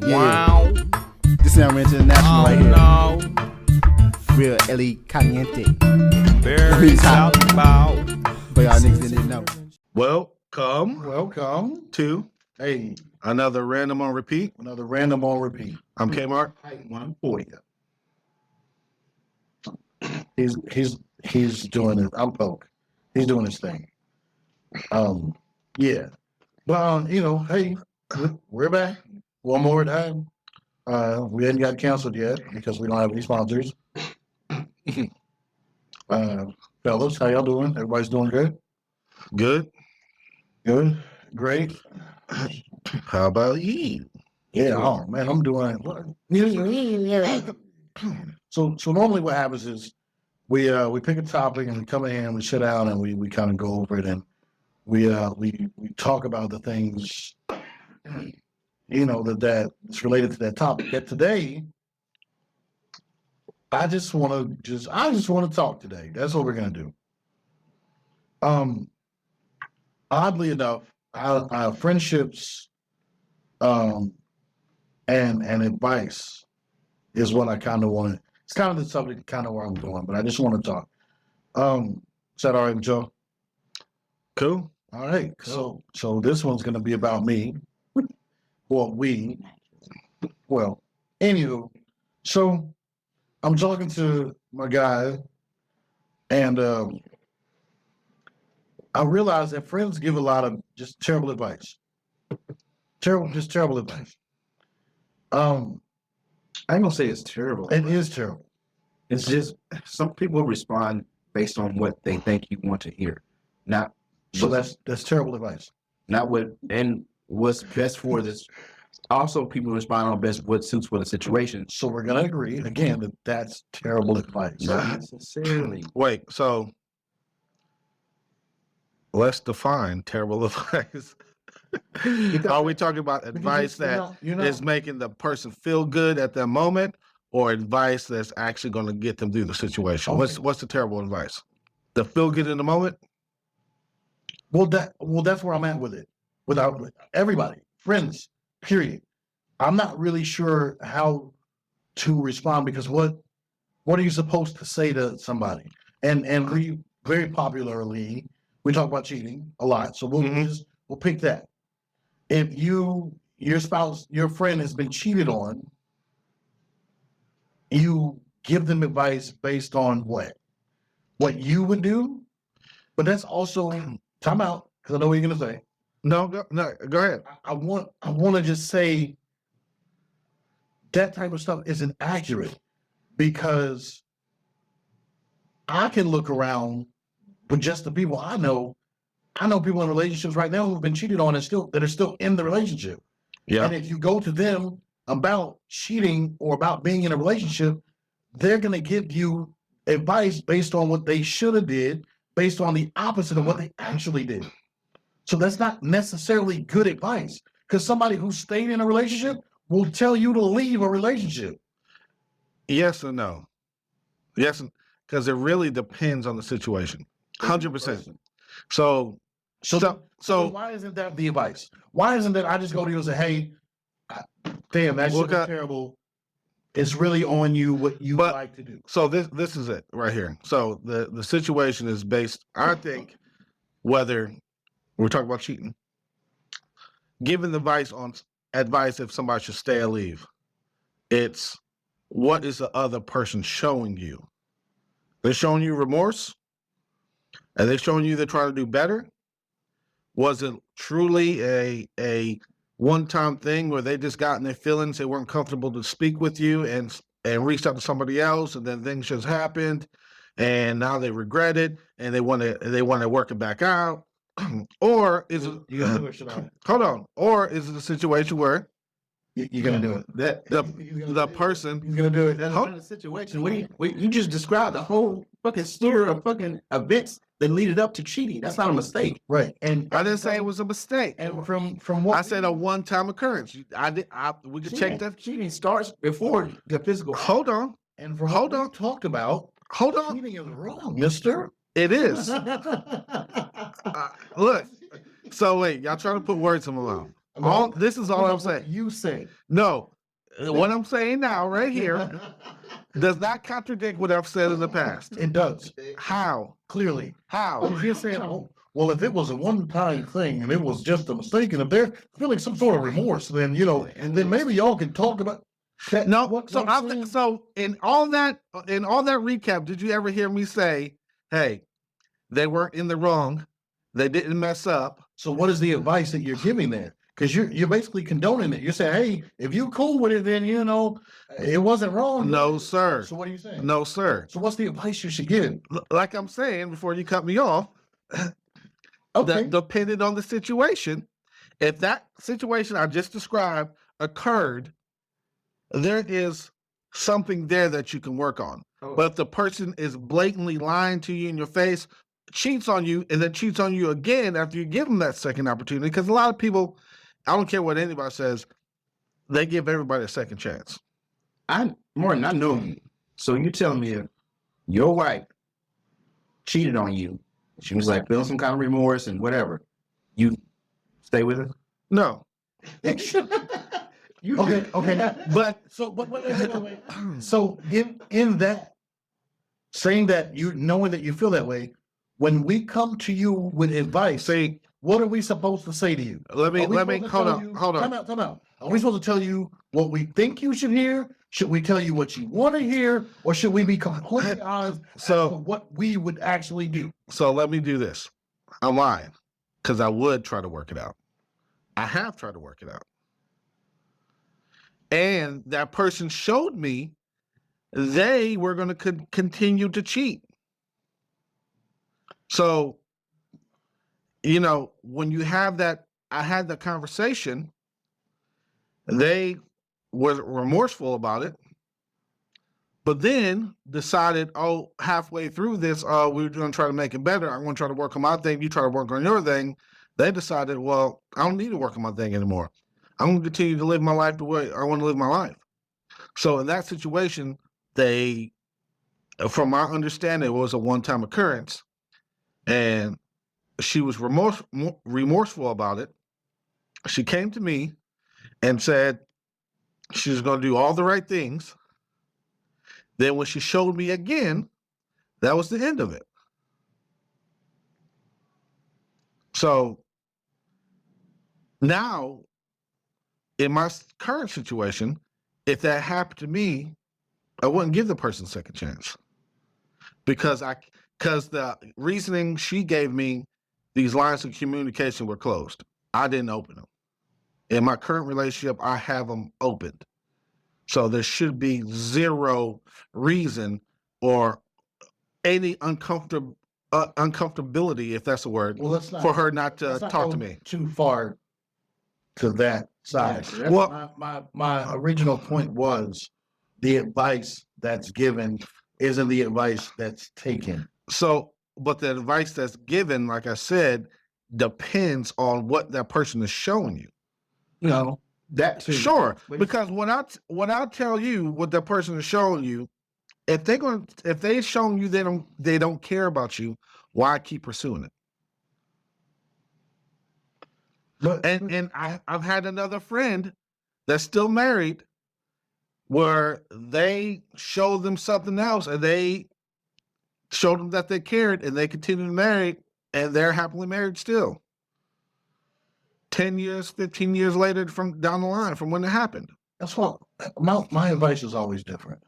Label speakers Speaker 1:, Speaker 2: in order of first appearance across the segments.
Speaker 1: Wow.
Speaker 2: This sound international right here.
Speaker 1: No.
Speaker 2: Real Eli Caliente.
Speaker 1: Very
Speaker 2: Top.
Speaker 1: about.
Speaker 2: But y'all niggas didn't know.
Speaker 3: Welcome
Speaker 4: to
Speaker 3: hey,
Speaker 4: another Random on Repeat.
Speaker 3: another random on repeat.
Speaker 4: I'm Kmart.
Speaker 3: One for you. He's doing it. I'm Poke. He's doing his thing. Yeah. But hey, we're back one more time. We hadn't got canceled yet because we don't have any sponsors. Fellas, how y'all doing? Everybody's doing good?
Speaker 4: Good.
Speaker 3: Good. Great.
Speaker 4: How about you?
Speaker 3: Yeah, oh man, I'm doing so normally what happens is we pick a topic and we come in here and we sit down and we kind of go over it and we talk about the things that's related to that topic. Yet today I just want to talk today. That's what we're gonna do. Oddly enough, our friendships and advice is what I kind of want. It's kind of the subject, kind of where I'm going, but I just want to talk. Is that all right with Joe?
Speaker 4: Cool.
Speaker 3: All right. So this one's going to be about me. Well, we. Well, anywho, so I'm talking to my guy, and I realize that friends give a lot of just terrible advice. Terrible advice.
Speaker 5: I ain't gonna say it's terrible.
Speaker 3: It is terrible.
Speaker 5: It's just some people respond based on what they think you want to hear, not
Speaker 3: So that's terrible advice.
Speaker 5: not what and what's best for this. Also, people respond on best what suits for the situation.
Speaker 3: So we're gonna agree again that that's terrible advice.
Speaker 5: Not necessarily.
Speaker 4: Wait, so let's define terrible advice. Are we talking about advice that is making the person feel good at that moment, or advice that's actually going to get them through the situation?
Speaker 3: Okay.
Speaker 4: What's the terrible advice? The feel good in the moment?
Speaker 3: Well, that's where I'm at with it. Without everybody, friends, period. I'm not really sure how to respond because what are you supposed to say to somebody? And we very popularly we talk about cheating a lot, so we'll pick that. If your spouse, your friend has been cheated on, you give them advice based on what you would do, but that's also time out because I know what you're gonna say.
Speaker 4: No, go ahead.
Speaker 3: I want to just say that type of stuff isn't accurate because I can look around with just the people I know. I know people in relationships right now who've been cheated on and that are still in the relationship.
Speaker 4: Yeah.
Speaker 3: And if you go to them about cheating or about being in a relationship, they're going to give you advice based on what they should have did, based on the opposite of what they actually did. So that's not necessarily good advice because somebody who stayed in a relationship will tell you to leave a relationship.
Speaker 4: Yes or no? Yes, because it really depends on the situation. 100%. So
Speaker 3: Why isn't that the advice? Why isn't that I just go to you and say, hey, damn, that shit was terrible. It's really on you what you like to do.
Speaker 4: So this is it right here. So the situation is based, I think, whether we're talking about cheating, giving advice if somebody should stay or leave. It's what is the other person showing you? They're showing you remorse? Are they showing you they're trying to do better? Was it truly a one-time thing where they just got in their feelings, they weren't comfortable to speak with you and reached out to somebody else, and then things just happened, and now they regret it and they want to work it back out? Or is it hold on? Or is it a situation where
Speaker 3: you're gonna do it?
Speaker 4: The person
Speaker 3: He's gonna do it.
Speaker 5: That's not a situation. You just described the whole fucking slew of fucking events that leaded up to cheating. That's not a mistake,
Speaker 3: right? And
Speaker 4: I didn't say it was a mistake.
Speaker 3: And from what
Speaker 4: I said, a one-time occurrence. We could check that.
Speaker 5: Cheating starts before the physical.
Speaker 4: Hold on.
Speaker 3: And from what we talked about,
Speaker 4: hold on.
Speaker 3: Cheating is wrong, mister.
Speaker 4: It is. Look. So wait, y'all trying to put words in my mouth. This is all I'm saying.
Speaker 3: You say
Speaker 4: no. what I'm saying now, right here, does not contradict what I've said in the past.
Speaker 3: It does,
Speaker 4: How?
Speaker 3: clearly.
Speaker 4: How?
Speaker 3: If you're saying, oh, well, if it was a one-time thing and it was just a mistake, and if they're feeling some sort of remorse, then, and then maybe y'all can talk about that.
Speaker 4: No,
Speaker 3: What
Speaker 4: so
Speaker 3: I'm saying?
Speaker 4: so in all that recap, did you ever hear me say, "Hey, they weren't in the wrong, they didn't mess up"?
Speaker 3: So what is the advice that you're giving there? Because you're basically condoning it. You're saying, hey, if you're cool with it, then it wasn't wrong.
Speaker 4: No, sir.
Speaker 3: So what are you saying?
Speaker 4: No, sir.
Speaker 3: So what's the advice you should give?
Speaker 4: Like I'm saying before you cut me off,
Speaker 3: Okay.
Speaker 4: that depended on the situation. If that situation I just described occurred, there is something there that you can work on.
Speaker 5: Oh.
Speaker 4: But if the person is blatantly lying to you in your face, cheats on you, and then cheats on you again after you give them that second opportunity, because a lot of people, I don't care what anybody says, they give everybody a second chance.
Speaker 5: Morton, I know you. So you telling me if your wife cheated on you, she was like feeling some kind of remorse and whatever, you stay with her?
Speaker 4: No.
Speaker 3: Okay.
Speaker 4: But
Speaker 3: So in that, saying that knowing that you feel that way, when we come to you with advice,
Speaker 4: see,
Speaker 3: what are we supposed to say to you?
Speaker 4: let me
Speaker 3: Are we supposed to
Speaker 4: hold
Speaker 3: tell
Speaker 4: on.
Speaker 3: you-
Speaker 4: Hold on.
Speaker 3: Time out. Are we supposed to tell you what we think you should hear? Should we tell you what you want to hear, or should we be completely honest as to
Speaker 4: So
Speaker 3: what we would actually do?
Speaker 4: so let me do this. I'm lying because I would try to work it out. I have tried to work it out. And that person showed me they were going to continue to cheat. So, when you have that, I had the conversation, they were remorseful about it, but then decided, halfway through this, we're going to try to make it better. I'm going to try to work on my thing. You try to work on your thing. They decided, well, I don't need to work on my thing anymore. I'm going to continue to live my life the way I want to live my life. So in that situation, from my understanding, it was a one-time occurrence, and she was remorseful about it. She came to me and said she was going to do all the right things. Then when she showed me again, that was the end of it. So now, in my current situation, if that happened to me, I wouldn't give the person a second chance because the reasoning she gave me, these lines of communication were closed. I didn't open them. In my current relationship, I have them opened. So there should be zero reason or any uncomfortability, if that's a word,
Speaker 3: Well, let's not
Speaker 4: for her not to
Speaker 3: let's not
Speaker 4: talk
Speaker 3: go
Speaker 4: to me.
Speaker 3: too far to that side.
Speaker 5: Yeah,
Speaker 4: Well,
Speaker 3: My original point was the advice that's given isn't the advice that's taken.
Speaker 4: so, but the advice that's given, like I said, depends on what that person is showing you.
Speaker 3: No,
Speaker 5: that too.
Speaker 4: Sure,
Speaker 5: But-
Speaker 4: because when I tell you what that person is showing you, if they're showing you they don't care about you, why keep pursuing it?
Speaker 3: but
Speaker 4: And I've had another friend that's still married where they showed them something else and they showed them that they cared and they continued married and they're happily married still. 10 years, 15 years later from down the line from when it happened.
Speaker 3: that's what my advice is always different.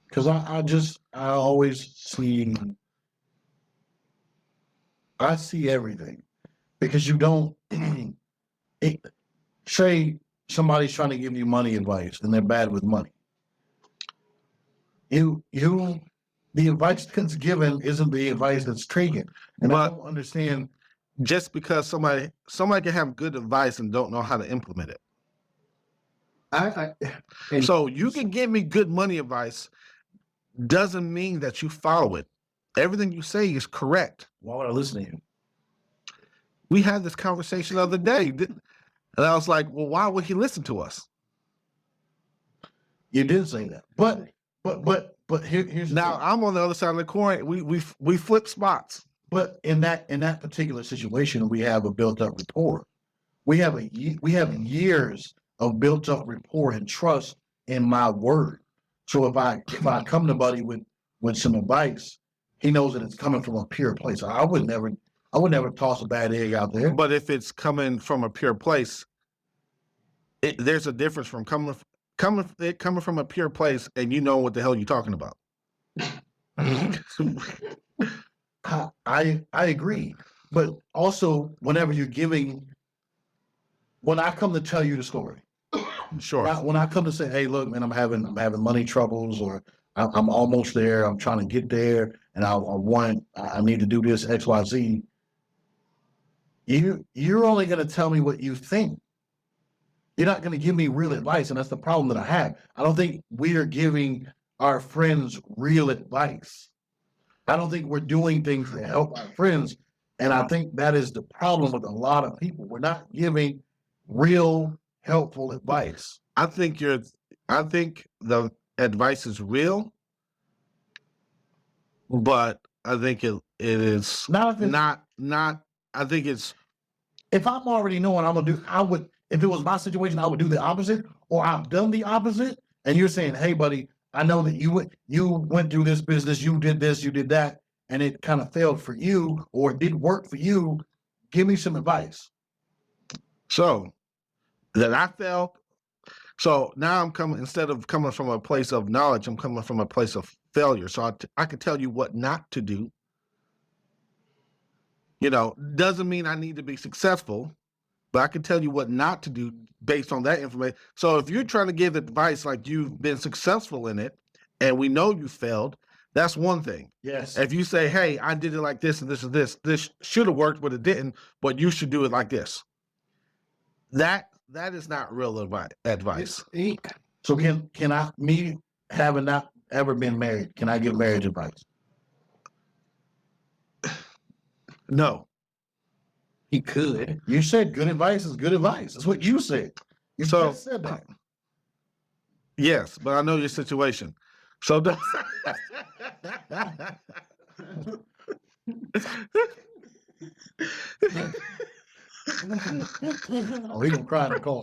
Speaker 3: Because I always see everything. Because you don't say somebody's trying to give you money advice and they're bad with money. The advice that's given isn't the advice that's taken. And I
Speaker 4: But-
Speaker 3: don't understand.
Speaker 4: Just because somebody can have good advice and don't know how to implement it.
Speaker 5: And-
Speaker 4: So you can give me good money advice, doesn't mean that you follow it. Everything you say is correct.
Speaker 3: Why would I listen to you?
Speaker 4: We had this conversation the other day, and I was like, well, why would he listen to us?
Speaker 3: You did say that. But here's the
Speaker 4: Now
Speaker 3: thing.
Speaker 4: I'm on the other side of the coin. We flip spots.
Speaker 3: But in that particular situation, we have a built-up rapport. We have years of built up rapport and trust in my word. So if I come to Buddy with some advice, he knows that it's coming from a pure place. I would never toss a bad egg out there.
Speaker 4: But if it's coming from a pure place, there's a difference from coming from a pure place, and you know what the hell you're talking about.
Speaker 3: I agree, but also whenever you're giving, when I come to tell you the story,
Speaker 4: Sure.
Speaker 3: when I come to say, hey, look, man, I'm having money troubles, or I'm almost there, I'm trying to get there, and I need to do this X, Y, Z. You're only going to tell me what you think. You're not going to give me real advice, and that's the problem that I have. I don't think we are giving our friends real advice. I don't think we're doing things to help our friends, and I think that is the problem with a lot of people. We're not giving real helpful advice.
Speaker 4: I think the advice is real, but I think it is
Speaker 3: Not if it's,
Speaker 4: not. I think it's
Speaker 3: if I'm already knowing I'm gonna do, I would, if it was my situation, I would do the opposite, or I've done the opposite, and you're saying, hey, buddy, I know that you went through this business, you did this, you did that, and it kind of failed for you, or it didn't work for you. Give me some advice.
Speaker 4: so that I failed. So now I'm coming, instead of coming from a place of knowledge, I'm coming from a place of failure. So I can tell you what not to do. You know, doesn't mean I need to be successful, but I can tell you what not to do based on that information. So if you're trying to give advice like you've been successful in it, and we know you failed, that's one thing.
Speaker 3: Yes.
Speaker 4: If you say, hey, I did it like this and this and this should have worked, but it didn't, but you should do it like this. That is not real advice.
Speaker 3: So can I, me having not ever been married, can I give marriage advice?
Speaker 4: No.
Speaker 5: He could.
Speaker 3: You said good advice is good advice. That's what you said. You
Speaker 4: So-
Speaker 3: just said that.
Speaker 4: Yes, but I know your situation. So
Speaker 3: Oh, he gonna cry in the car.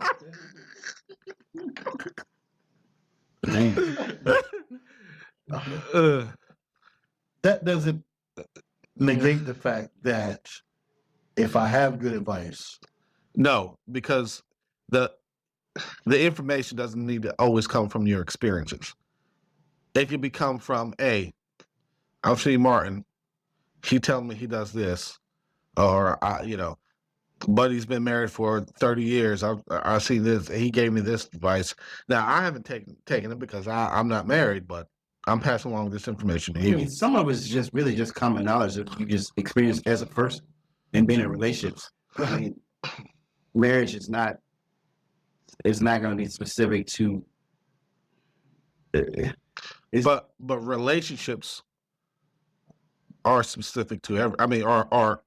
Speaker 4: uh,
Speaker 3: That doesn't negate the fact that if I have good advice,
Speaker 4: no, because the information doesn't need to always come from your experiences. It can become from I've seen Martin. He tells me he does this, or Buddy's been married for 30 years. I see this. He gave me this advice. Now I haven't taken it because I'm not married, but I'm passing along this information to
Speaker 5: I
Speaker 4: you.
Speaker 5: mean, some of it's just really just common knowledge that you just experience as a person and being in relationships. I mean, marriage is not. It's not going to be specific to.
Speaker 4: But relationships are specific to are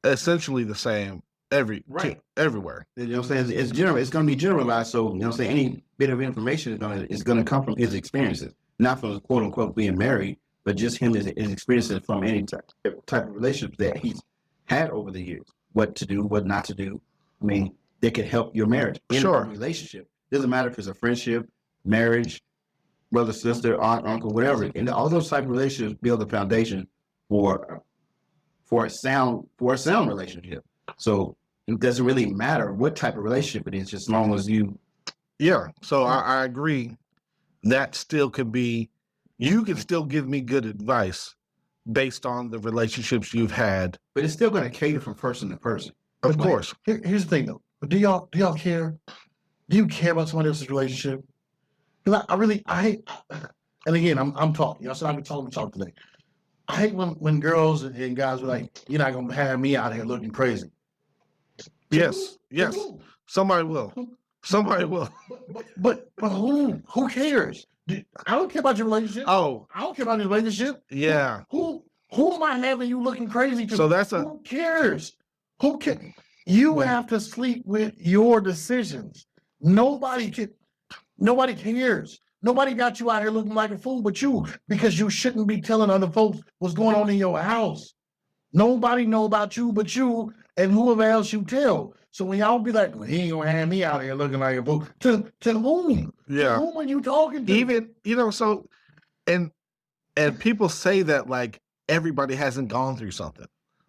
Speaker 4: essentially the same
Speaker 5: Right.
Speaker 4: everywhere.
Speaker 5: You know what I'm saying? It's general. It's going to be generalized. So you know what I'm saying? Any bit of information is going to come from his experiences, not from quote unquote being married, but just him his experiences from any type of relationship that he's had over the years. What to do, what not to do. I mean, they could help your marriage. In
Speaker 4: Sure.
Speaker 5: a relationship. Doesn't matter if it's a friendship, marriage, brother, sister, aunt, uncle, whatever. And all those type of relationships build a foundation for a sound relationship. So it doesn't really matter what type of relationship it is, just as long as you.
Speaker 4: Yeah. So I agree. That still could be. You can still give me good advice based on the relationships you've had.
Speaker 5: But it's still going to cater from person to person.
Speaker 4: Of
Speaker 3: But
Speaker 4: course.
Speaker 3: Here's the thing though. Do y'all care? Do you care about somebody else's relationship? Because I hate, and again, I'm talking. Y'all said I've been talking today. I hate when girls and guys are like, you're not gonna have me out here looking crazy.
Speaker 4: Yes. Yes. Somebody will. Somebody will.
Speaker 3: But who cares? I don't care about your relationship.
Speaker 4: Oh,
Speaker 3: I don't care about your relationship.
Speaker 4: yeah.
Speaker 3: Who am I having you looking crazy to?
Speaker 4: So that's a
Speaker 3: Who cares? Who cares? You have to sleep with your decisions. Nobody cares. Nobody got you out here looking like a fool but you, because you shouldn't be telling other folks what's going on in your house. Nobody know about you but you and whoever else you tell. So when y'all be like, well, he ain't gonna have me out here looking like a fool. To whom?
Speaker 4: Yeah.
Speaker 3: To whom are you talking to?
Speaker 4: Even, so, and people say that like everybody hasn't gone through something.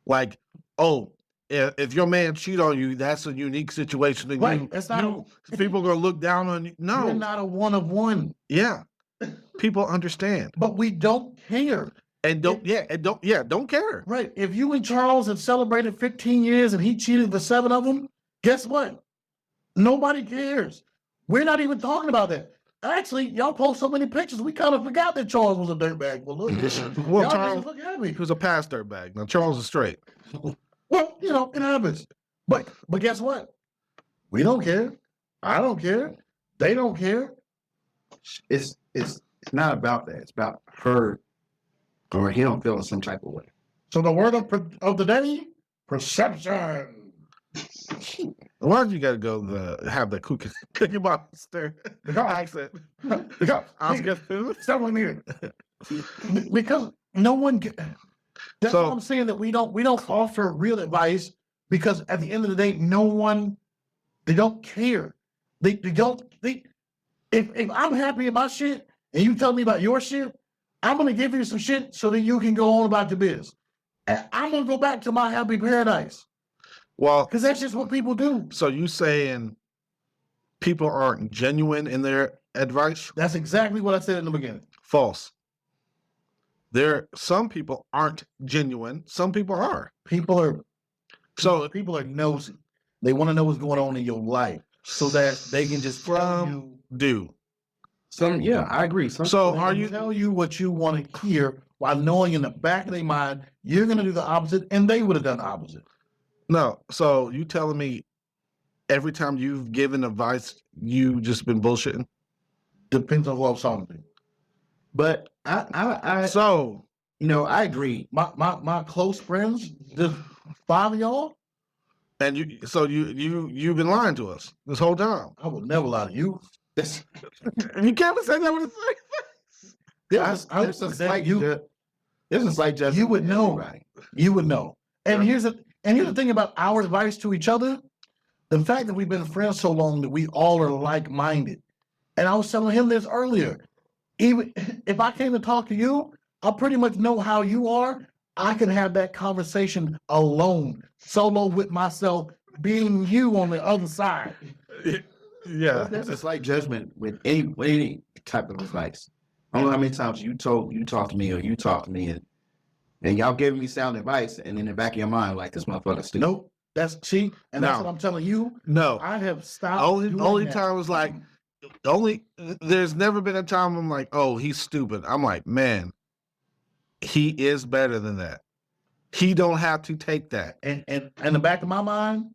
Speaker 4: Like, oh, if your man cheat on you, that's a unique situation. And
Speaker 3: Right, it's not
Speaker 4: people are gonna look down on you. No,
Speaker 3: you're not a one of one.
Speaker 4: yeah, people understand
Speaker 3: But we don't care.
Speaker 4: and don't care.
Speaker 3: Right. If you and Charles have celebrated 15 years and he cheated for 7 of them, guess what? Nobody cares. We're not even talking about that. Actually, y'all post so many pictures, we kind of forgot that Charles was a dirtbag. Well, look,
Speaker 4: Well,
Speaker 3: y'all
Speaker 4: Charles,
Speaker 3: just look at me.
Speaker 4: he was a pastor bag. Now Charles is straight.
Speaker 3: Well, it happens. But guess what? We don't care. I don't care. They don't care.
Speaker 5: It's not about that. It's about her or him feeling some type of way.
Speaker 3: So the word of the day, perception.
Speaker 4: Why did you gotta go have the cookie monster accent? I was getting
Speaker 3: Someone needed. Because no one. That's
Speaker 4: So-
Speaker 3: what I'm saying. That we don't offer real advice because at the end of the day, no one. They don't care. They don't. If I'm happy in my shit and you tell me about your shit, I'm gonna give you some shit so that you can go on about your biz. And I'm gonna go back to my happy paradise
Speaker 4: Well,
Speaker 3: because that's just what people do.
Speaker 4: so you saying people aren't genuine in their advice?
Speaker 3: That's exactly what I said in the beginning.
Speaker 4: False. Some people aren't genuine. Some people are.
Speaker 3: People are
Speaker 4: So
Speaker 3: nosy. They want to know what's going on in your life so that they can just tell you.
Speaker 4: do.
Speaker 5: I agree.
Speaker 4: So
Speaker 3: They
Speaker 4: are
Speaker 3: can
Speaker 4: you?
Speaker 3: tell you what you want to hear while knowing in the back of their mind you're going to do the opposite, and they would have done the opposite.
Speaker 4: No. So you telling me every time you've given advice, you just been bullshitting?
Speaker 3: Depends on who I'm talking to.
Speaker 5: But I
Speaker 4: So
Speaker 5: I agree.
Speaker 3: My close friends, just 5 of y'all,
Speaker 4: and you've been lying to us this whole time.
Speaker 3: I would never lie to you.
Speaker 5: That's
Speaker 4: You can't say that with a straight face.
Speaker 5: there's a slight there's a slight judgment.
Speaker 3: You would know.
Speaker 5: Right.
Speaker 3: You would know. And here's the thing about our advice to each other. The fact that we've been friends so long that we all are like-minded. And I was telling him this earlier. Even if I came to talk to you, I pretty much know how you are. I can have that conversation alone, solo with myself, being you on the other side.
Speaker 4: Yeah.
Speaker 5: There's a slight judgment with any type of advice. I don't know how many times you talk to me or you talk to me and y'all giving me sound advice, and in the back of your mind, like, this motherfucker stupid.
Speaker 3: Nope. That's that's
Speaker 4: No.
Speaker 3: what I'm telling you.
Speaker 4: No.
Speaker 3: I have stopped.
Speaker 4: Only
Speaker 3: that.
Speaker 4: time was like there's never been a time I'm like, oh, he's stupid. I'm like, man, he is better than that. He don't have to take that.
Speaker 3: And in the back of my mind,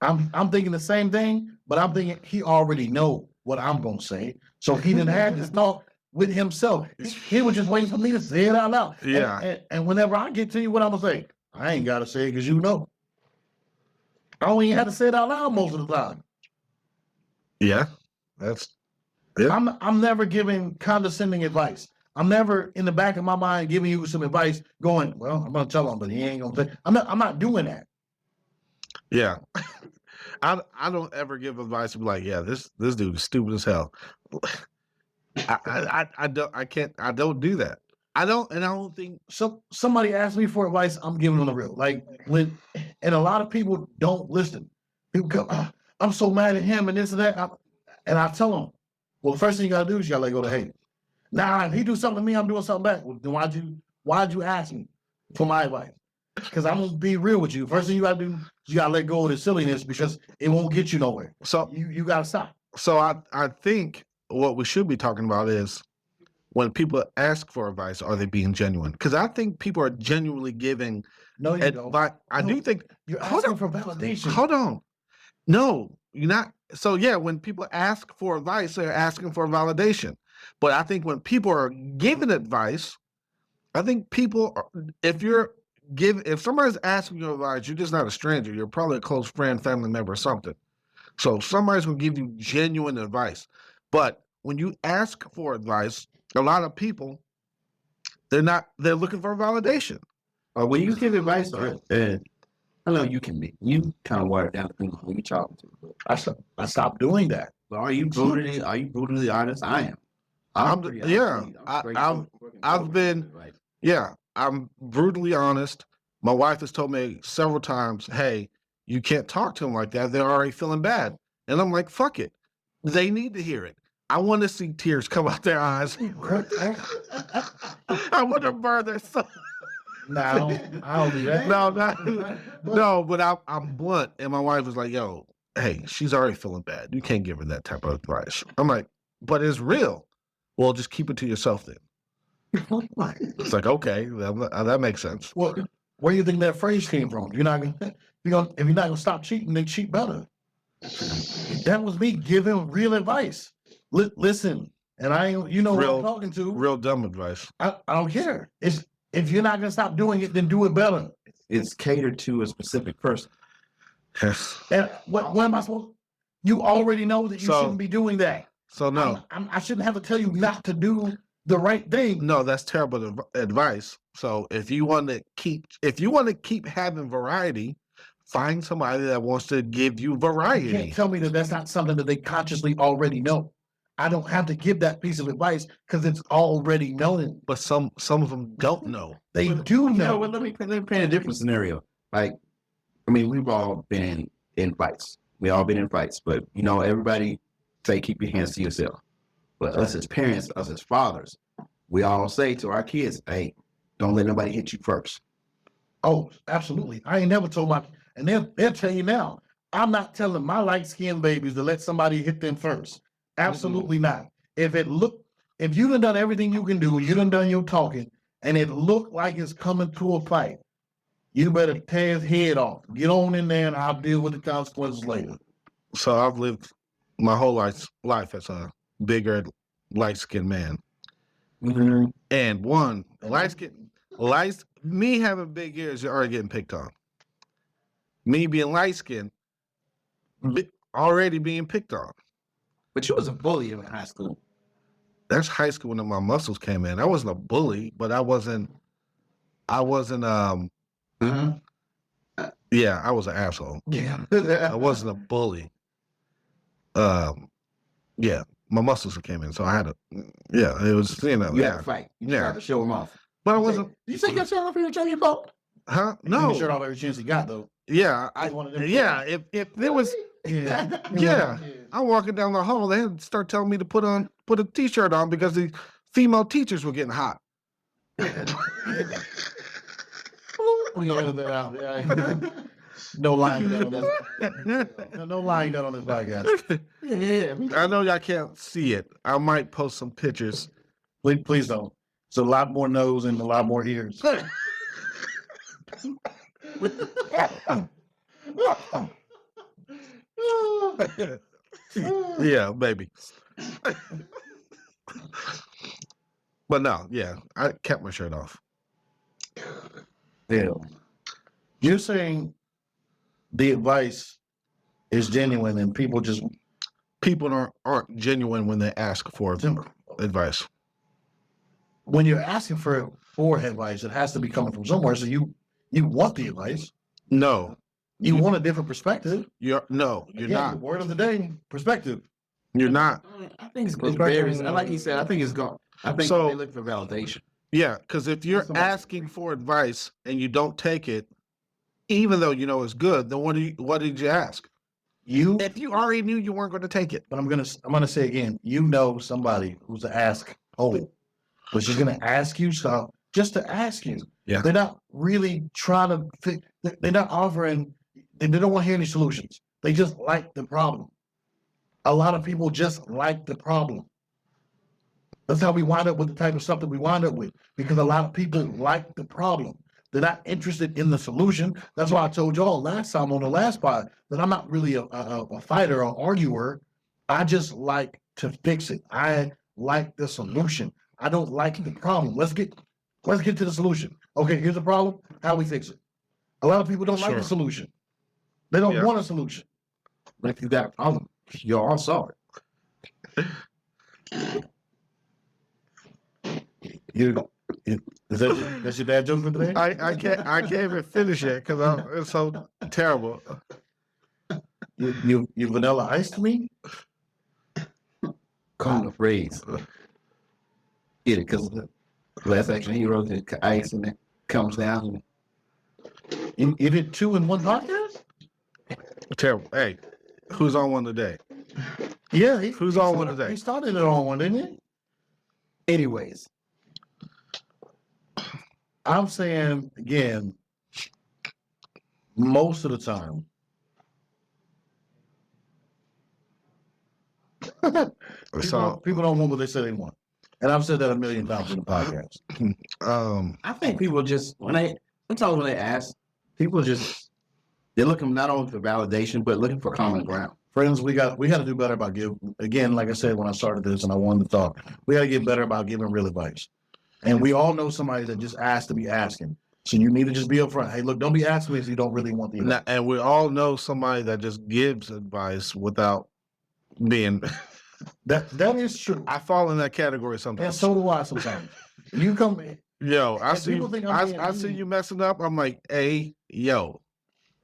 Speaker 3: I'm thinking the same thing, but I'm thinking he already know what I'm gonna say. So he didn't have this thought with himself. He was just waiting for me to say it out loud.
Speaker 4: Yeah.
Speaker 3: And whenever I get to you, what I'm gonna say, I ain't gotta say it because you know. I don't even have to say it out loud most of the time.
Speaker 4: Yeah. Yeah.
Speaker 3: I'm never giving condescending advice. I'm never in the back of my mind giving you some advice, going, well, I'm gonna tell him, but he ain't gonna say. I'm not doing that.
Speaker 4: Yeah. I don't ever give advice to be like, yeah, this dude is stupid as hell. I don't do that. I don't think
Speaker 3: So somebody asks me for advice, I'm giving them the real. Like and a lot of people don't listen. People go, I'm so mad at him and this and that. And I tell them, well, the first thing you gotta do is you gotta let go of the hate. Now, if he do something to me, I'm doing something back. Well, then why'd you ask me for my advice? Because I'm gonna be real with you. First thing you gotta do is you gotta let go of the silliness because it won't get you nowhere.
Speaker 4: so.
Speaker 3: You gotta stop.
Speaker 4: So I think what we should be talking about is when people ask for advice, are they being genuine? Because I think people are genuinely giving
Speaker 3: No, you don't.
Speaker 4: advice. I do
Speaker 3: No.
Speaker 4: think.
Speaker 3: You're
Speaker 4: Hold
Speaker 3: asking
Speaker 4: on.
Speaker 3: for validation.
Speaker 4: Hold on. No, you're not. So yeah, when people ask for advice, they're asking for validation. But I think when people are giving advice, I think people are, if somebody's asking you advice, you're just not a stranger. You're probably a close friend, family member, or something. So somebody's gonna give you genuine advice. But when you ask for advice, a lot of people, they're looking for validation.
Speaker 5: When you give advice, I know you can be. You kind of water down the people who you talking to.
Speaker 3: I stopped doing that.
Speaker 5: But are you brutally honest? I am.
Speaker 4: I'm
Speaker 5: pretty
Speaker 4: yeah,
Speaker 5: honest.
Speaker 4: I-
Speaker 5: straightforward.
Speaker 4: I've been-
Speaker 5: Right.
Speaker 4: Yeah, I'm brutally honest. My wife has told me several times, hey, you can't talk to them like that. They're already feeling bad. And I'm like, fuck it. They need to hear it. I want to see tears come out their eyes. I want to burn their soul.
Speaker 3: Now, I'll do that.
Speaker 4: No, but I'm blunt. And my wife was like, yo, hey, she's already feeling bad. You can't give her that type of advice. I'm like, but it's real. Well, just keep it to yourself then. It's like, okay, that makes sense.
Speaker 3: Well, where do you think that phrase came from? If you're not gonna stop cheating, then cheat better. That was me giving real advice. Listen, and I ain't, you know who I'm talking to.
Speaker 4: Real dumb advice.
Speaker 3: I don't care. It's if you're not gonna stop doing it, then do it better.
Speaker 5: It's catered to a specific person.
Speaker 4: Yes.
Speaker 3: And what am I supposed? You already know that you
Speaker 4: So-
Speaker 3: shouldn't be doing that.
Speaker 4: So no.
Speaker 3: I shouldn't have to tell you not to do the right thing.
Speaker 4: No, that's terrible advice. So if you want to keep having variety, find somebody that wants to give you
Speaker 3: You
Speaker 4: variety.
Speaker 3: can't tell me that that's not something that they consciously already know. I don't have to give that piece of advice because it's already known.
Speaker 4: But some of them don't know.
Speaker 3: They do
Speaker 5: No,
Speaker 3: know.
Speaker 5: well, let me paint a different scenario. Like, I mean, we've all been in fights. We all been in fights, but you know, everybody say keep your hands to yourself. But us as parents, us as fathers, we all say to our kids, hey, don't let nobody hit you first.
Speaker 3: Oh, absolutely. I ain't never told my, and they'll tell you now. I'm not telling my light-skinned babies to let somebody hit them first. Absolutely not. If you done everything you can do, you done your talking, and it looked like it's coming to a fight, you better tear his head off. Get on in there, and I'll deal with the consequences later.
Speaker 4: So I've lived my whole life as a bigger light-skinned man. And one, me having big ears, you're already getting picked on. Me being light-skinned, already being picked on.
Speaker 5: But you was a bully in high school.
Speaker 4: That's high school when my muscles came in. I wasn't a bully, but I wasn't yeah, I was an asshole.
Speaker 3: Yeah.
Speaker 4: I wasn't a bully. Yeah, my muscles came in, so I had to. Yeah, it was
Speaker 5: You had
Speaker 4: yeah,
Speaker 5: to fight. You
Speaker 4: Yeah.
Speaker 5: had to show them off.
Speaker 4: but I wasn't.
Speaker 3: You take your shirt off every time you fought?
Speaker 4: Huh?
Speaker 3: Take your shirt
Speaker 4: No.
Speaker 3: off every chance he got, though.
Speaker 4: Yeah,
Speaker 3: One of them-
Speaker 4: yeah. If there was,
Speaker 3: Yeah.
Speaker 4: yeah, I'm walking down the hall, they'd start telling me to put a t-shirt on because the female teachers were getting hot.
Speaker 3: We gonna edit that out. Yeah. No lying down on this. No lying down on this podcast.
Speaker 4: I know y'all can't see it. I might post some pictures.
Speaker 3: Please don't. It's a lot more nose and a lot more ears.
Speaker 4: Yeah, maybe. But no, yeah, I kept my shirt off.
Speaker 3: Yeah. You're saying the advice is genuine and people just
Speaker 4: People aren't genuine when they ask for advice.
Speaker 3: when you're asking for advice, it has to be coming from somewhere. So you want the advice.
Speaker 4: No,
Speaker 3: You want a different perspective.
Speaker 4: you're
Speaker 3: Again,
Speaker 4: not.
Speaker 3: the word of the day, perspective.
Speaker 4: You're not.
Speaker 5: I think it's
Speaker 3: It's
Speaker 5: very,
Speaker 3: better-
Speaker 5: like he said, I think it's gone. I think
Speaker 4: So-
Speaker 5: they look for validation.
Speaker 4: Yeah, because if you're
Speaker 3: Somebody-
Speaker 4: asking for advice and you don't take it, even though you know it's good, then what did you ask?
Speaker 3: You
Speaker 4: If you already knew you weren't going to take it,
Speaker 3: But I'm gonna say again, you know somebody who's an ask hole, but she's gonna ask you stuff just to ask you.
Speaker 4: Yeah.
Speaker 3: They're not really trying to fix. They're not offering. They don't want to hear any solutions. They just like the problem. A lot of people just like the problem. That's how we wind up with the type of stuff that we wind up with, because a lot of people like the problem. They're not interested in the solution. That's why I told y'all last time on the last pod that I'm not really a fighter or arguer. I just like to fix it. I like the solution. I don't like the problem. Let's get to the solution. Okay, here's the problem. How we fix it? A lot of people don't like
Speaker 4: Sure.
Speaker 3: the solution. They don't
Speaker 4: Yeah.
Speaker 3: want a solution.
Speaker 5: But if you got a problem, you all saw it.
Speaker 3: That's your dad joke for today?
Speaker 4: I can't even finish it because I'm so terrible.
Speaker 3: You vanilla iced me?
Speaker 5: Calm the phrase. Get it? Because Last Action Hero, the ice and it comes down.
Speaker 3: You did 2 in one podcast?
Speaker 4: Terrible. Hey, who's on one today?
Speaker 3: Yeah.
Speaker 4: Who's on one today?
Speaker 3: He started it on one, didn't he?
Speaker 5: Anyways,
Speaker 3: I'm saying again, most of the time. People don't want what they say they want. And I've said that a million times in the podcast.
Speaker 5: I think people just sometimes when they ask, people they're looking not only for validation but looking for common ground.
Speaker 3: Friends, we got to do better about giving. Again, like I said when I started this, and I wanted to talk, we got to get better about giving real advice. And we all know somebody that just asked to be asking. So you need to just be upfront. Hey, look, don't be asking me if you don't really want the advice.
Speaker 4: And we all know somebody that just gives advice without being.
Speaker 3: That is true.
Speaker 4: I fall in that category
Speaker 3: And
Speaker 4: sometimes.
Speaker 3: so do I sometimes. You come in.
Speaker 4: Yo, I
Speaker 3: And
Speaker 4: see.
Speaker 3: people think I'm being
Speaker 4: I see
Speaker 3: mean.
Speaker 4: you messing up. I'm like, hey, yo.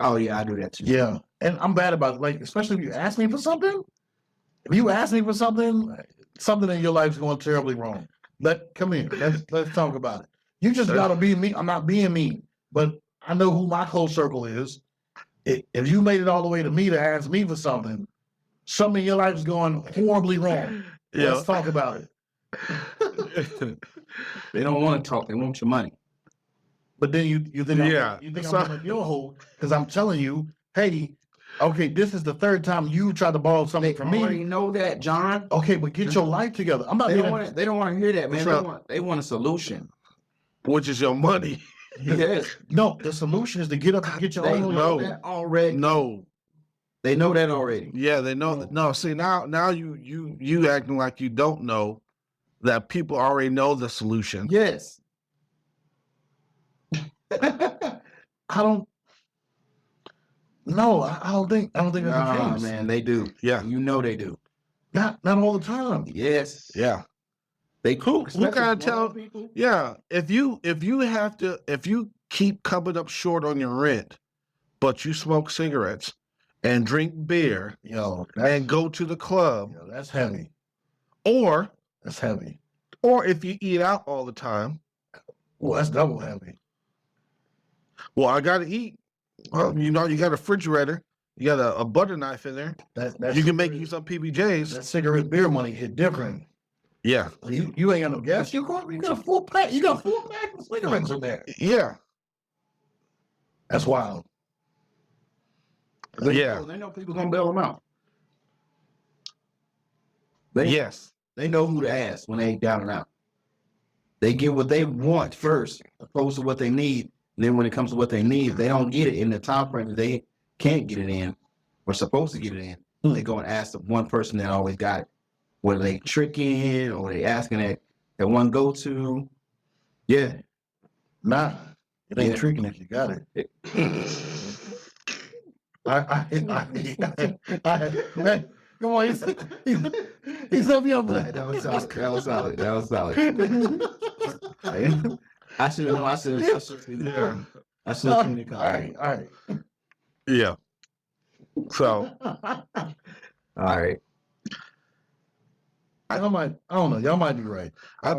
Speaker 5: Oh yeah, I do that too.
Speaker 3: Yeah. And I'm bad about it. Like, especially if you ask me for something. If you ask me for something in your life's going terribly wrong. Come here. Let's talk about it. You just gotta be me. I'm not being mean, but I know who my close circle is. If you made it all the way to me to ask me for something in your life is going horribly wrong.
Speaker 4: Yeah.
Speaker 3: Let's talk about it.
Speaker 5: They don't want to talk. They want your money.
Speaker 3: But then you think
Speaker 4: Yeah.
Speaker 3: I'm
Speaker 4: So-
Speaker 3: in your hole because I'm telling you, hey, okay, this is the third time you tried to borrow something
Speaker 5: They
Speaker 3: from me.
Speaker 5: already know that, John.
Speaker 3: Okay, but get your life together. I'm not
Speaker 5: They
Speaker 3: being
Speaker 5: don't want. They don't want to hear that, man.
Speaker 4: What's
Speaker 5: They want a solution.
Speaker 4: Which is your money.
Speaker 5: Yes,
Speaker 3: no. The solution is to get up and get your
Speaker 5: they
Speaker 3: own.
Speaker 5: know
Speaker 4: No.
Speaker 5: that already.
Speaker 4: No.
Speaker 5: They know that already.
Speaker 4: Yeah, they know. No, see now you acting like you don't know that people already know the solution.
Speaker 5: Yes.
Speaker 3: I don't. No, I don't think that's the
Speaker 5: Nah,
Speaker 3: case.
Speaker 5: man, they do.
Speaker 4: Yeah.
Speaker 5: You know they do.
Speaker 3: Not all the time.
Speaker 5: Yes.
Speaker 4: Yeah.
Speaker 5: They cool.
Speaker 4: gotta tell-
Speaker 5: people?
Speaker 4: Yeah. If you keep coming up short on your rent, but you smoke cigarettes and drink beer
Speaker 3: Yo,
Speaker 4: and go to the club,
Speaker 3: that's heavy.
Speaker 4: or
Speaker 3: That's heavy.
Speaker 4: if you eat out all the time,
Speaker 3: Well, that's double heavy.
Speaker 4: well, I gotta eat. Well, you got a refrigerator, you got a butter knife in there.
Speaker 3: That's
Speaker 4: You can make you some PBJs.
Speaker 3: that cigarette beer money hit different.
Speaker 4: Yeah.
Speaker 3: You ain't got no gas. You got a full pack. You got a full pack of cigarettes in there.
Speaker 4: Yeah.
Speaker 3: That's wild.
Speaker 4: Yeah.
Speaker 5: They know people gonna bail them out.
Speaker 4: Yes.
Speaker 5: They know who to ask when they down and out. They get what they want first, opposed to what they need. And then when it comes to what they need, if they don't get it in the time frame that they can't get it in, or supposed to get it in, they go and ask the one person that always got it. Whether they tricking or they asking that one go to. Yeah.
Speaker 3: Nah, it ain't
Speaker 5: Yeah.
Speaker 3: tricking if you got it. Man, come on, he set me up for that.
Speaker 5: That was solid. That was solid. That was solid. I should have. I should have seen the
Speaker 3: All right, all right.
Speaker 4: Yeah. So
Speaker 5: All right.
Speaker 3: I don't know. Y'all might be right.
Speaker 4: I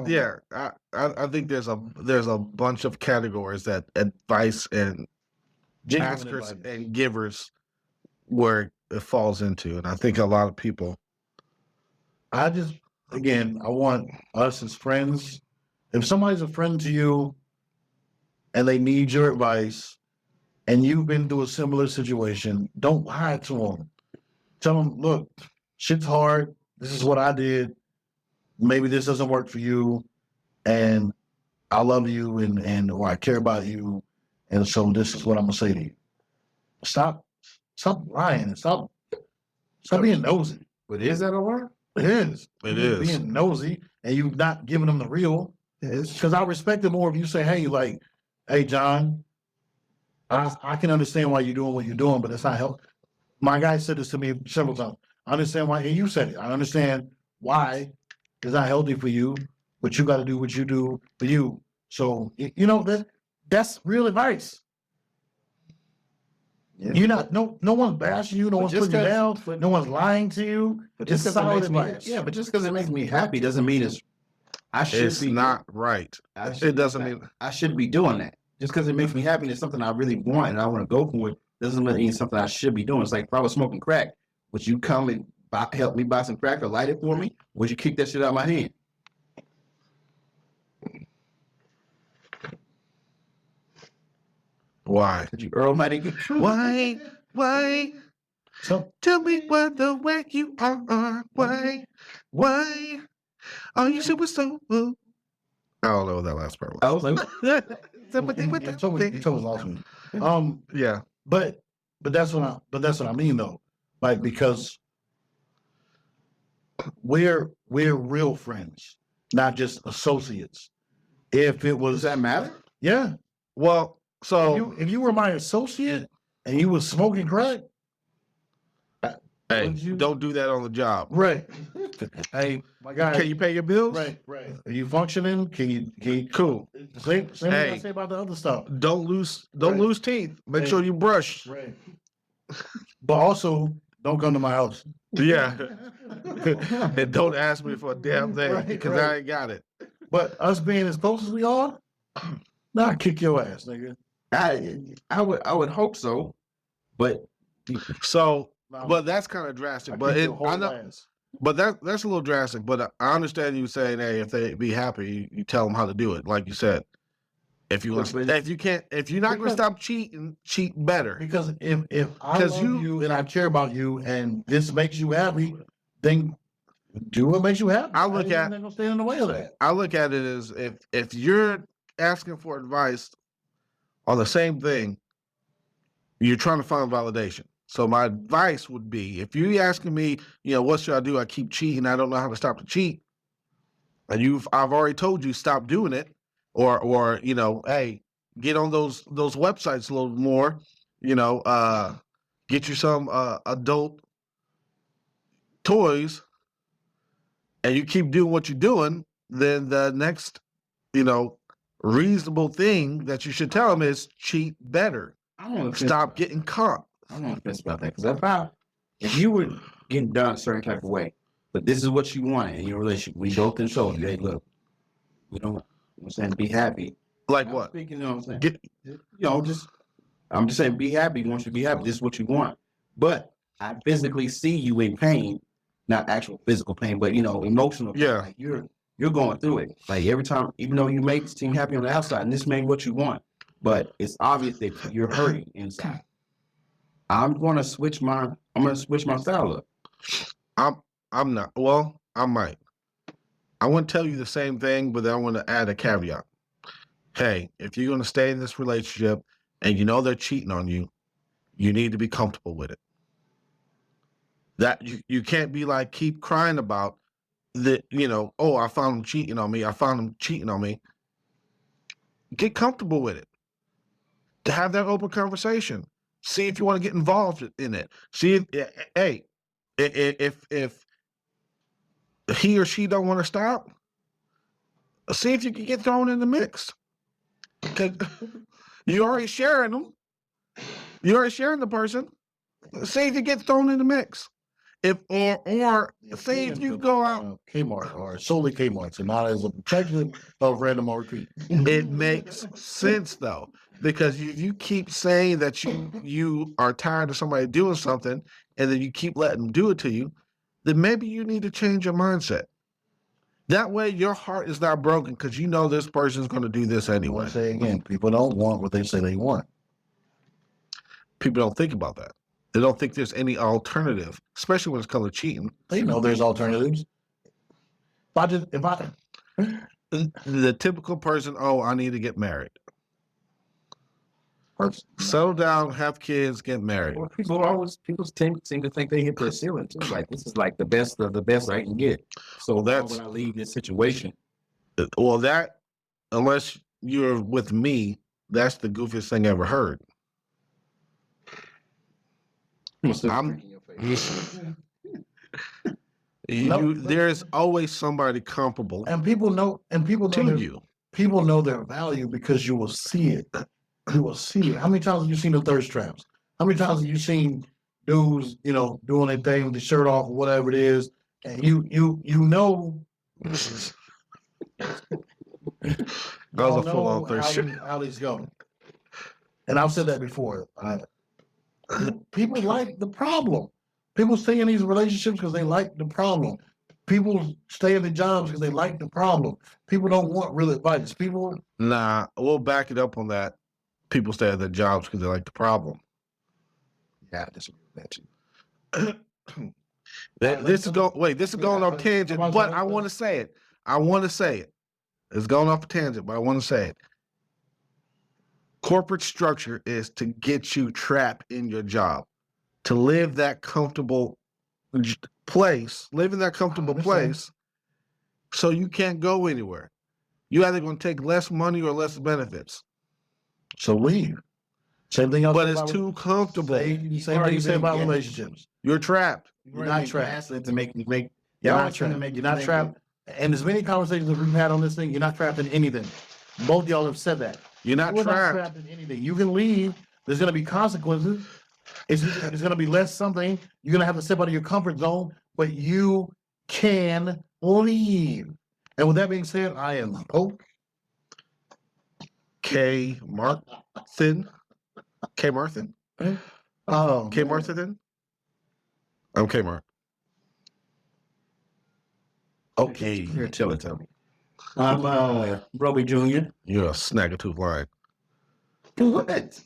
Speaker 4: think there's a bunch of categories that advice and
Speaker 3: Genuine
Speaker 4: askers
Speaker 3: advice.
Speaker 4: and givers where it falls into, and I think a lot of people.
Speaker 3: I want us as friends. If somebody's a friend to you and they need your advice and you've been through a similar situation, don't lie to them. Tell them, look, shit's hard. This is what I did. Maybe this doesn't work for you. And I love you or I care about you. And so this is what I'm gonna say to you. Stop lying and stop being nosy.
Speaker 5: But is that a word?
Speaker 3: It is.
Speaker 4: It
Speaker 3: You're
Speaker 4: is.
Speaker 3: being nosy and you've not giving them the real. Because I respect it more if you say, hey, John, I can understand why you're doing what you're doing, but it's not help. My guy said this to me several times. I understand why, and you said it. I understand why it's not healthy for you, but you got to do what you do for you. So, that's real advice.
Speaker 5: Yeah.
Speaker 3: You're not, no one's bashing you, no
Speaker 5: But
Speaker 3: one's
Speaker 5: just
Speaker 3: putting you
Speaker 5: 'cause-
Speaker 3: down, no one's lying to you.
Speaker 5: But
Speaker 3: It's
Speaker 5: just 'cause it
Speaker 3: solid
Speaker 5: makes me,
Speaker 3: advice.
Speaker 5: yeah, but just because it makes me happy doesn't mean I should
Speaker 4: It's
Speaker 5: be
Speaker 4: not right.
Speaker 5: I should
Speaker 4: It doesn't
Speaker 5: be-
Speaker 4: mean
Speaker 5: I should be doing that. Just because it makes me happy and it's something I really want and I want to go for it doesn't mean something I should be doing. It's like if I was smoking crack, would you come and help me buy some crack or light it for me? Would you kick that shit out of my hand?
Speaker 4: why.
Speaker 5: Could you Earl might get
Speaker 4: Why?
Speaker 3: So,
Speaker 4: Tell me what the way you are. Why? Are you super so? I don't know what that last part
Speaker 5: I
Speaker 4: was.
Speaker 5: was like,
Speaker 3: it's always awesome.
Speaker 4: Yeah.
Speaker 3: But that's what I mean though. Like, because we're real friends, not just associates. If it
Speaker 5: does
Speaker 3: was,
Speaker 5: that matter?
Speaker 3: yeah,
Speaker 4: Well, so
Speaker 3: if you were my associate and you was smoking crack,
Speaker 4: hey,
Speaker 3: would you-
Speaker 4: don't do that on the job.
Speaker 3: right? Hey, my guy,
Speaker 4: Can you pay your bills?
Speaker 3: right. Are you functioning? Can you
Speaker 4: Cool.
Speaker 3: same thing I
Speaker 4: Hey.
Speaker 3: say about the other stuff?
Speaker 4: Don't lose
Speaker 3: Right.
Speaker 4: teeth. Make
Speaker 3: Hey.
Speaker 4: sure you brush.
Speaker 3: Right. But also, don't come to my house.
Speaker 4: Yeah. And don't ask me for a damn thing
Speaker 3: Right,
Speaker 4: because
Speaker 3: right.
Speaker 4: I ain't got it.
Speaker 3: But us being as close as we are, nah, kick your ass, nigga.
Speaker 5: I would hope so, but
Speaker 4: So,
Speaker 3: Nah,
Speaker 4: but that's kind of
Speaker 3: I
Speaker 4: drastic.
Speaker 3: kick
Speaker 4: But
Speaker 3: your whole
Speaker 4: I know,
Speaker 3: ass.
Speaker 4: but that's a little drastic. But I understand you saying, hey, if they be happy, you tell them how to do it. Like you said, if you want,
Speaker 5: But-
Speaker 4: if you can't, if you're not going to
Speaker 3: Because-
Speaker 4: stop cheating, cheat better.
Speaker 3: Because if I
Speaker 4: 'Cause
Speaker 3: love
Speaker 4: you-
Speaker 3: you and I care about you and this makes you happy, then do what makes you happy.
Speaker 4: I look
Speaker 3: ain't
Speaker 4: at-
Speaker 3: nothing gonna stand in the way of that.
Speaker 4: I look at it as if you're asking for advice on the same thing, you're trying to find validation. So my advice would be, if you're asking me, what should I do? I keep cheating. I don't know how to stop the cheat. And I've already told you stop doing it, or hey, get on those websites a little more. Get you some adult toys, and you keep doing what you're doing. Then the next, reasonable thing that you should tell them is cheat better.
Speaker 5: I don't know.
Speaker 4: Stop getting caught.
Speaker 5: I don't know if that's about that because if you were getting done a certain type of way, but this is what you wanted in your relationship, we both can show you, hey, look, we don't. I'm saying be happy.
Speaker 4: Like
Speaker 5: I'm
Speaker 4: what?
Speaker 5: Speaking, you know what I'm saying?
Speaker 4: Get
Speaker 5: I'm just saying be happy. You want you to be happy. This is what you want. But I physically see you in pain, not actual physical pain, but emotional pain.
Speaker 4: Yeah.
Speaker 5: Like you're going through it. Like every time, even though you make seem happy on the outside, and this may be what you want, but it's obvious that you're hurting inside. I'm gonna switch my style up.
Speaker 4: I'm not. Well, I might. I wouldn't tell you the same thing, but then I want to add a caveat. Hey, if you're going to stay in this relationship and they're cheating on you, you need to be comfortable with it. That you can't be like, keep crying about that, oh, I found him cheating on me. I found him cheating on me. Get comfortable with it. To have that open conversation. See if you want to get involved in it. See if, hey, if he or she don't want to stop, see if you can get thrown in the mix. Because you already sharing them. You already sharing the person. See if you get thrown in the mix. Or say if you go out.
Speaker 3: Kmart or solely Kmart, and not as a protection of random or repeat.
Speaker 4: It makes sense though, because if you keep saying that you are tired of somebody doing something, and then you keep letting them do it to you, then maybe you need to change your mindset. That way, your heart is not broken because this person's going to do this
Speaker 3: I
Speaker 4: anyway.
Speaker 3: want to say again, people don't want what they say they want.
Speaker 4: People don't think about that. They don't think there's any alternative, especially when it's comes to cheating.
Speaker 3: They know there's alternatives. If I
Speaker 4: The typical person, oh, I need to get married.
Speaker 3: first,
Speaker 4: Settle down, have kids, get married.
Speaker 5: Well, people seem to think they hit their ceiling too. Like this is like the best of the best I can get. So
Speaker 4: Well,
Speaker 5: that's
Speaker 4: that's-
Speaker 5: when I leave this situation.
Speaker 4: Well, unless you're with me, that's the goofiest thing I ever heard. I'm- There's always somebody comparable
Speaker 3: and people know
Speaker 4: to you.
Speaker 3: people know their value because you will see it. You will see it. How many times have you seen the thirst traps? How many times have you seen dudes, doing their thing with the shirt off or whatever it is, and you know,
Speaker 4: That was a full on
Speaker 3: how,
Speaker 4: thirst.
Speaker 3: how these go. And I've said that before. People like the problem. People stay in these relationships because they like the problem. People stay in the jobs because they like the problem. People don't want real advice. People,
Speaker 4: Nah, we'll back it up on that. People stay at their jobs because they like the problem.
Speaker 5: Yeah, I disagree with that too.
Speaker 4: This is going. This is going off tangent, but I want to say it. It's going off a tangent, but I want to say it. Corporate structure is to get you trapped in your job, to live that comfortable place, live in that comfortable place, so you can't go anywhere. You're either going to take less money or less benefits.
Speaker 3: so leave. Same thing else.
Speaker 4: But it's too comfortable.
Speaker 3: Same thing you say about relationships.
Speaker 4: You're trapped.
Speaker 3: You're not trapped.
Speaker 5: To make
Speaker 3: You're
Speaker 5: y'all
Speaker 3: not
Speaker 5: trying to
Speaker 3: trapped.
Speaker 5: make
Speaker 3: You're not trapped. And as many conversations that we've had on this thing, you're not trapped in anything. Both y'all have said that.
Speaker 4: You're not
Speaker 3: We're
Speaker 4: trapped.
Speaker 3: not trapped in anything. You can leave. There's going to be consequences. It's going to be less something. You're going to have to step out of your comfort zone, but you can leave. And with that being said, I am Hope.
Speaker 4: K. Marthin. K. Marthin.
Speaker 3: Oh,
Speaker 4: K. Marthin. I'm K. Mark.
Speaker 3: okay.
Speaker 5: Here, tell me. I'm Roby Jr.
Speaker 4: You're a snagger-tooth lion.
Speaker 5: What?